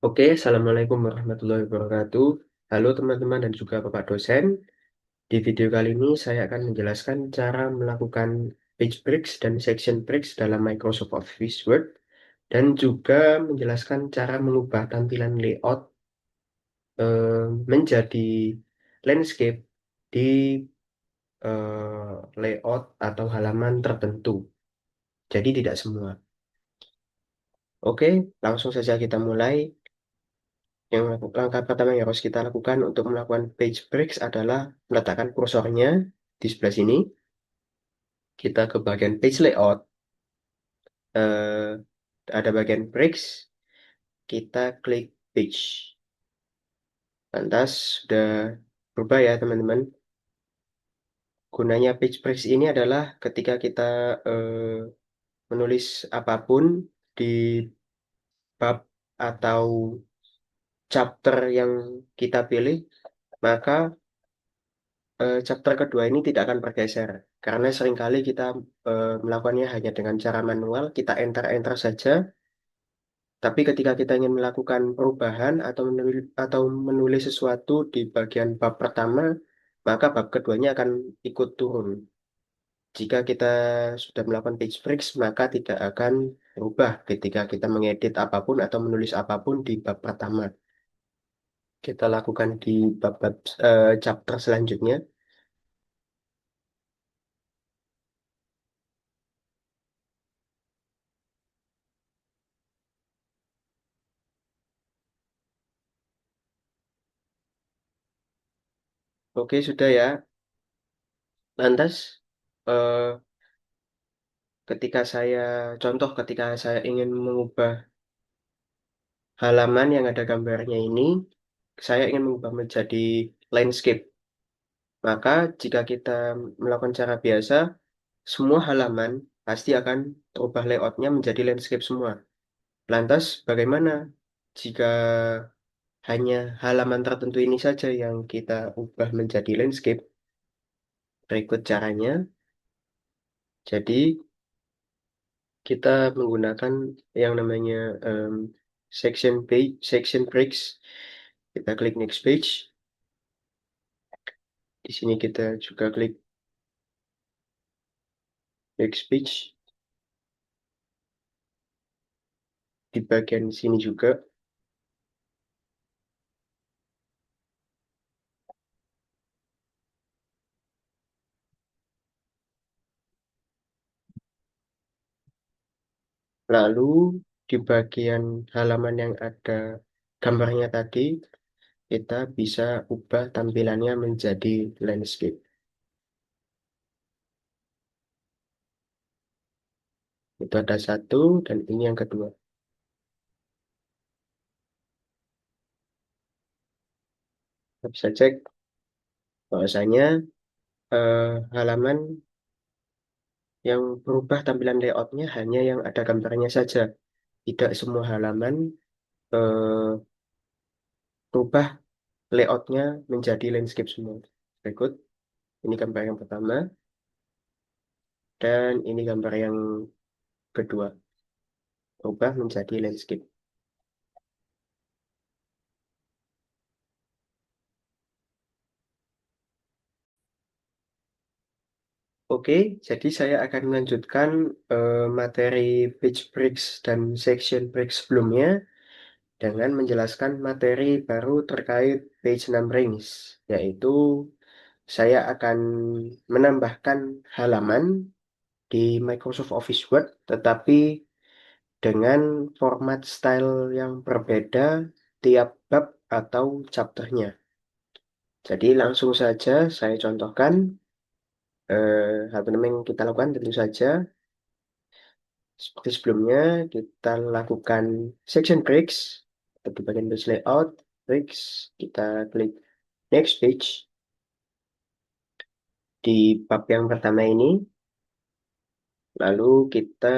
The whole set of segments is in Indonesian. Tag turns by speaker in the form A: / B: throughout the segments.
A: Oke, Assalamualaikum warahmatullahi wabarakatuh. Halo teman-teman dan juga Bapak dosen. Di video kali ini saya akan menjelaskan cara melakukan page breaks dan section breaks dalam Microsoft Office Word dan juga menjelaskan cara mengubah tampilan layout menjadi landscape di layout atau halaman tertentu. Jadi tidak semua. Oke, langsung saja kita mulai. Langkah pertama yang harus kita lakukan untuk melakukan page breaks adalah meletakkan kursornya di sebelah sini. Kita ke bagian page layout, eh, ada bagian breaks, kita klik page. Lantas sudah berubah ya teman-teman. Gunanya page breaks ini adalah ketika kita menulis apapun di bab atau chapter yang kita pilih, maka chapter kedua ini tidak akan bergeser karena seringkali kita melakukannya hanya dengan cara manual, kita enter-enter saja. Tapi ketika kita ingin melakukan perubahan atau menulis sesuatu di bagian bab pertama, maka bab keduanya akan ikut turun. Jika kita sudah melakukan page breaks, maka tidak akan berubah ketika kita mengedit apapun atau menulis apapun di bab pertama. Kita lakukan di bab-bab chapter selanjutnya. Oke, sudah ya. Lantas, eh, ketika saya ingin mengubah halaman yang ada gambarnya ini, saya ingin mengubah menjadi landscape. Maka jika kita melakukan cara biasa, semua halaman pasti akan terubah layoutnya menjadi landscape semua. Lantas, bagaimana jika hanya halaman tertentu ini saja yang kita ubah menjadi landscape? Berikut caranya. Jadi, kita menggunakan yang namanya em, section breaks. Kita klik next page. Di sini kita juga klik next page. Di bagian sini juga. Lalu di bagian halaman yang ada gambarnya tadi, kita bisa ubah tampilannya menjadi landscape. Itu ada satu dan ini yang kedua. Kita bisa cek bahwasanya eh, halaman yang berubah tampilan layoutnya hanya yang ada gambarnya saja. Tidak semua halaman eh, berubah layoutnya menjadi landscape semua. Berikut, ini gambar yang pertama dan ini gambar yang kedua. Berubah menjadi landscape. Oke, jadi saya akan melanjutkan materi page breaks dan section breaks sebelumnya dengan menjelaskan materi baru terkait page numberings, yaitu saya akan menambahkan halaman di Microsoft Office Word, tetapi dengan format style yang berbeda tiap bab atau chapternya. Jadi langsung saja saya contohkan hal pertama yang kita lakukan tentu saja seperti sebelumnya, kita lakukan section breaks atau di bagian page layout, breaks, kita klik next page di bab yang pertama ini. Lalu kita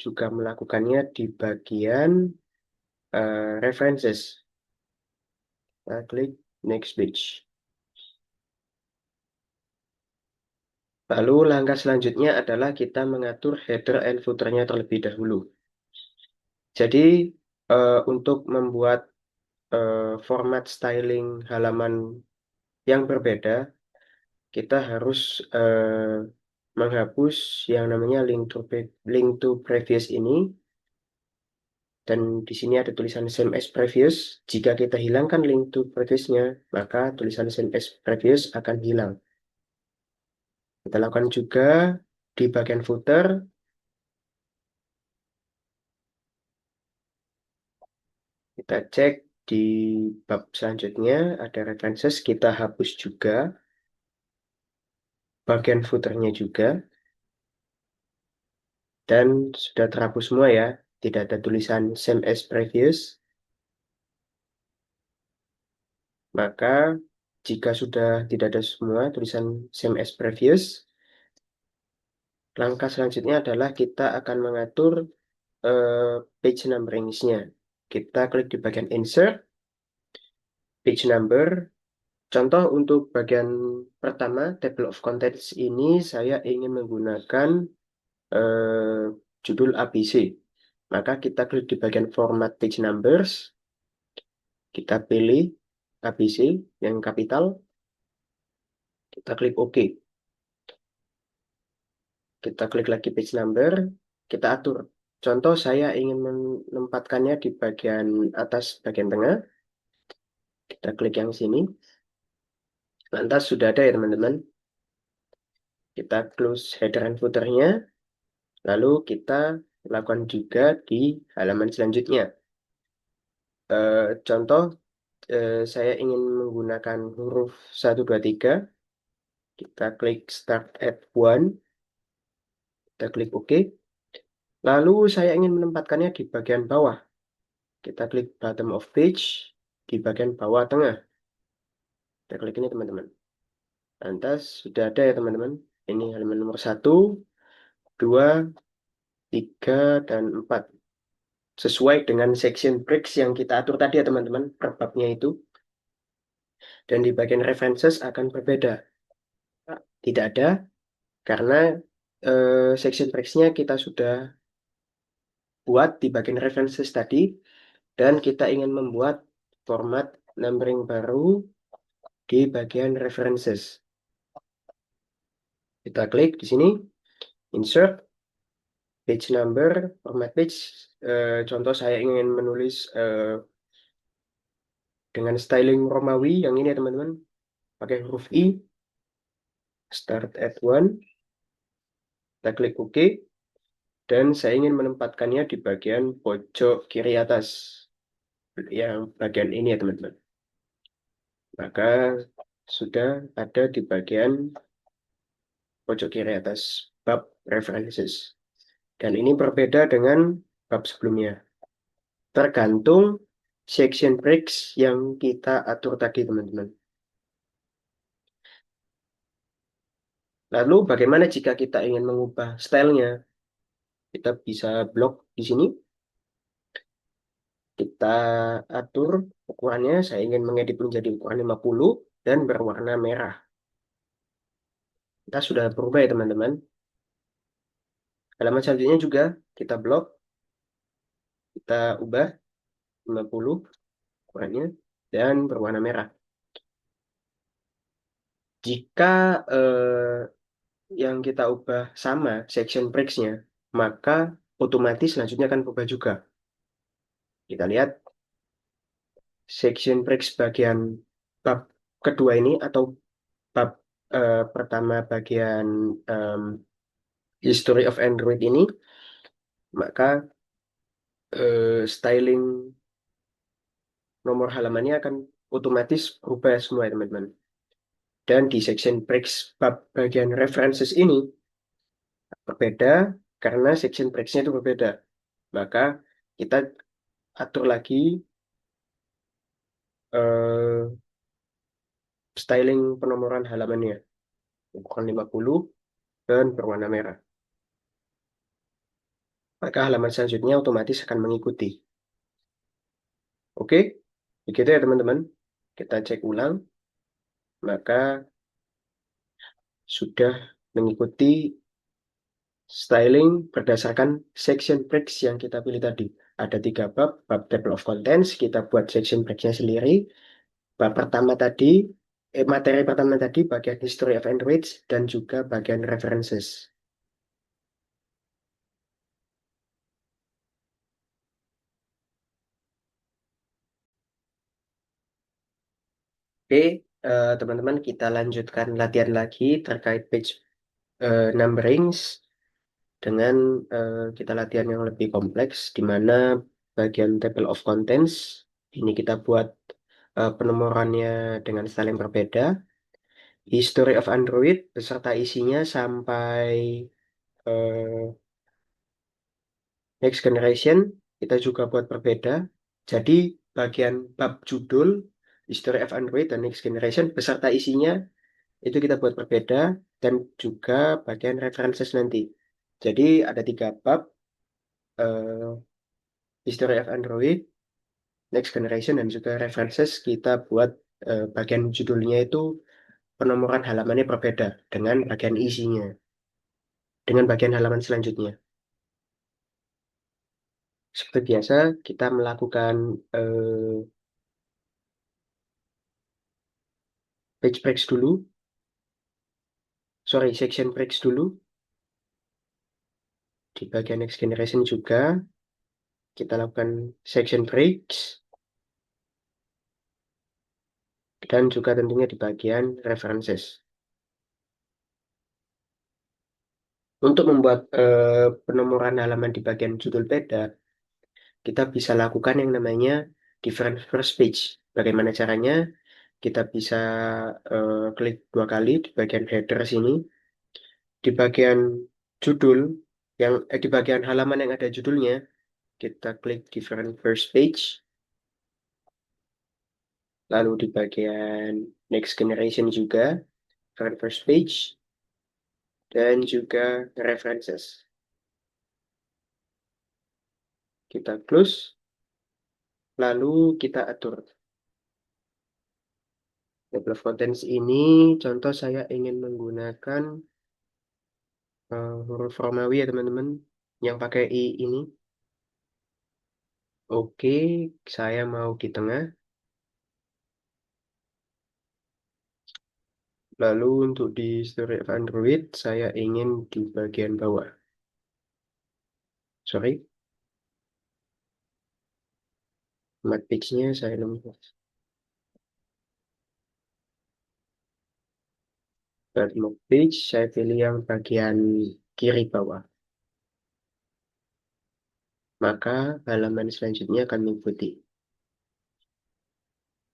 A: juga melakukannya di bagian references. Kita klik next page. Lalu langkah selanjutnya adalah kita mengatur header and footer-nya terlebih dahulu. Jadi untuk membuat format styling halaman yang berbeda, kita harus menghapus yang namanya link to previous ini. Dan di sini ada tulisan same as previous. Jika kita hilangkan link to previous-nya, maka tulisan same as previous akan hilang. Kita lakukan juga di bagian footer. Kita cek di bab selanjutnya, ada references, kita hapus juga. Bagian footernya juga. Dan sudah terhapus semua ya. Tidak ada tulisan same as previous. Maka jika sudah tidak ada semua tulisan same as previous, langkah selanjutnya adalah kita akan mengatur page numberingsnya. Kita klik di bagian insert, page number. Contoh untuk bagian pertama, table of contents ini saya ingin menggunakan eh, judul ABC. Maka kita klik di bagian format page numbers, kita pilih ABC yang kapital, kita klik OK. Kita klik lagi page number, kita atur. Contoh saya ingin menempatkannya di bagian atas, bagian tengah. Kita klik yang sini. Lantas sudah ada ya teman-teman. Kita close header and footernya. Lalu kita lakukan juga di halaman selanjutnya. Contoh, saya ingin menggunakan huruf 1, 2, 3. Kita klik start at 1. Kita klik OK. Lalu saya ingin menempatkannya di bagian bawah. Kita klik bottom of page di bagian bawah tengah. Kita klik ini teman-teman. Lantas sudah ada ya teman-teman. Ini halaman nomor 1, 2, 3, dan 4. Sesuai dengan section breaks yang kita atur tadi ya teman-teman. Per babnya itu. Dan di bagian references akan berbeda. Tidak ada karena section breaks-nya kita sudah buat di bagian references tadi. Dan kita ingin membuat format numbering baru di bagian references. Kita klik di sini, insert, page number, format page. Contoh saya ingin menulis dengan styling Romawi yang ini ya teman-teman. Pakai huruf I, start at 1. Kita klik OK. Dan saya ingin menempatkannya di bagian pojok kiri atas. Yang bagian ini ya teman-teman. Maka sudah ada di bagian pojok kiri atas bab references. Dan ini berbeda dengan bab sebelumnya. Tergantung section breaks yang kita atur tadi, teman-teman. Lalu bagaimana jika kita ingin mengubah stylenya? Kita bisa blok di sini. Kita atur ukurannya. Saya ingin mengedit menjadi ukuran 50 dan berwarna merah. Kita sudah berubah ya, teman-teman. Halaman selanjutnya juga kita blok. Kita ubah 50 ukurannya dan berwarna merah. Jika yang kita ubah sama section breaks-nya, maka otomatis selanjutnya akan berubah juga. Kita lihat section breaks bagian bab kedua ini atau bab pertama bagian History of Android ini, maka styling nomor halamannya akan otomatis berubah semua ya teman-teman. Dan di section breaks bab bagian references ini berbeda karena section breaks-nya itu berbeda. Maka kita atur lagi styling penomoran halamannya. Bukan 50 dan berwarna merah. Maka halaman selanjutnya otomatis akan mengikuti. Oke, begitu ya teman-teman. Kita cek ulang. Maka sudah mengikuti styling berdasarkan section breaks yang kita pilih tadi. ada 3 bab. Bab table of contents, kita buat section breaknya sendiri. Bab pertama tadi, materi pertama tadi bagian history of Android dan juga bagian references. Oke, teman-teman kita lanjutkan latihan lagi terkait page numberings dengan kita latihan yang lebih kompleks, di mana bagian table of contents ini kita buat penomorannya dengan style yang berbeda. History of Android beserta isinya sampai eh, next generation kita juga buat berbeda. Jadi bagian bab judul History of Android dan next generation beserta isinya itu kita buat berbeda, dan juga bagian references nanti. Jadi ada 3 bab, eh, History of Android, Next Generation, dan juga references. Kita buat bagian judulnya itu penomoran halamannya berbeda dengan bagian isinya, dengan bagian halaman selanjutnya. Seperti biasa, kita melakukan page breaks dulu, sorry, section breaks dulu. Di bagian Next Generation juga kita lakukan section breaks, dan juga tentunya di bagian references. Untuk membuat penomoran halaman di bagian judul beda, kita bisa lakukan yang namanya different first page. Bagaimana caranya? Kita bisa klik 2 kali di bagian header sini, di bagian judul di bagian halaman yang ada judulnya, kita klik different first page, lalu di bagian next generation juga different first page, dan juga references. Kita close, lalu kita atur. Table of contents ini, contoh saya ingin menggunakan huruf Romawi ya teman-teman, yang pakai I ini. Oke, saya mau di tengah. Lalu untuk di Story of Android, saya ingin di bagian bawah. Sorry, mat page-nya saya nemu. Mat page, saya pilih yang bagian kiri bawah. Maka halaman selanjutnya akan mengikuti.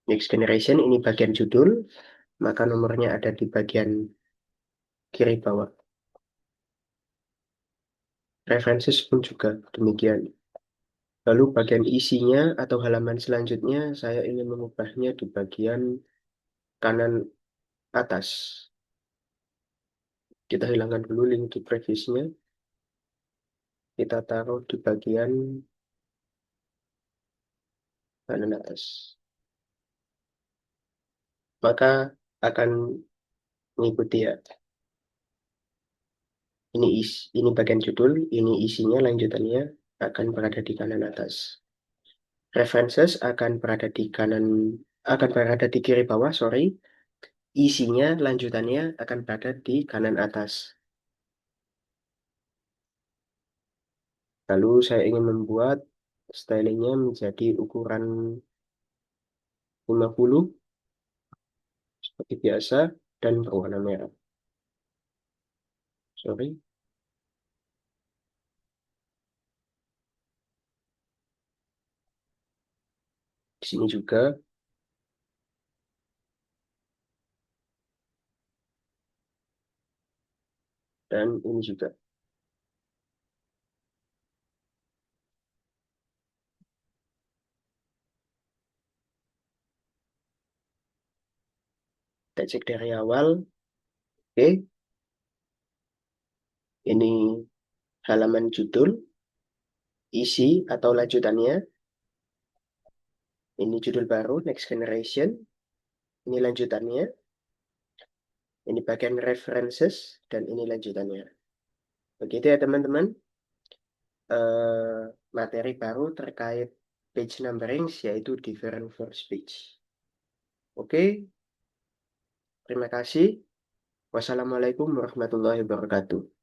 A: Next Generation ini bagian judul, maka nomornya ada di bagian kiri bawah. References pun juga demikian. Lalu bagian isinya atau halaman selanjutnya saya ingin mengubahnya di bagian kanan atas. Kita hilangkan dulu link to previous-nya. Kita taruh di bagian kanan atas. Maka akan mengikuti ya. Ini bagian judul, ini isinya lanjutannya akan berada di kanan atas. References akan berada di kiri bawah, sorry. Isinya lanjutannya akan berada di kanan atas. Lalu saya ingin membuat stylingnya menjadi ukuran 50 seperti biasa dan berwarna merah. Sorry. Di sini juga, dan ini juga. Kita cek dari awal. Oke, ini halaman judul, isi atau lanjutannya. Ini judul baru, Next Generation. Ini lanjutannya. Ini bagian references, dan ini lanjutannya. Begitu ya teman-teman. eh, materi baru terkait page numbering, yaitu different first page. Oke, terima kasih. Wassalamualaikum warahmatullahi wabarakatuh.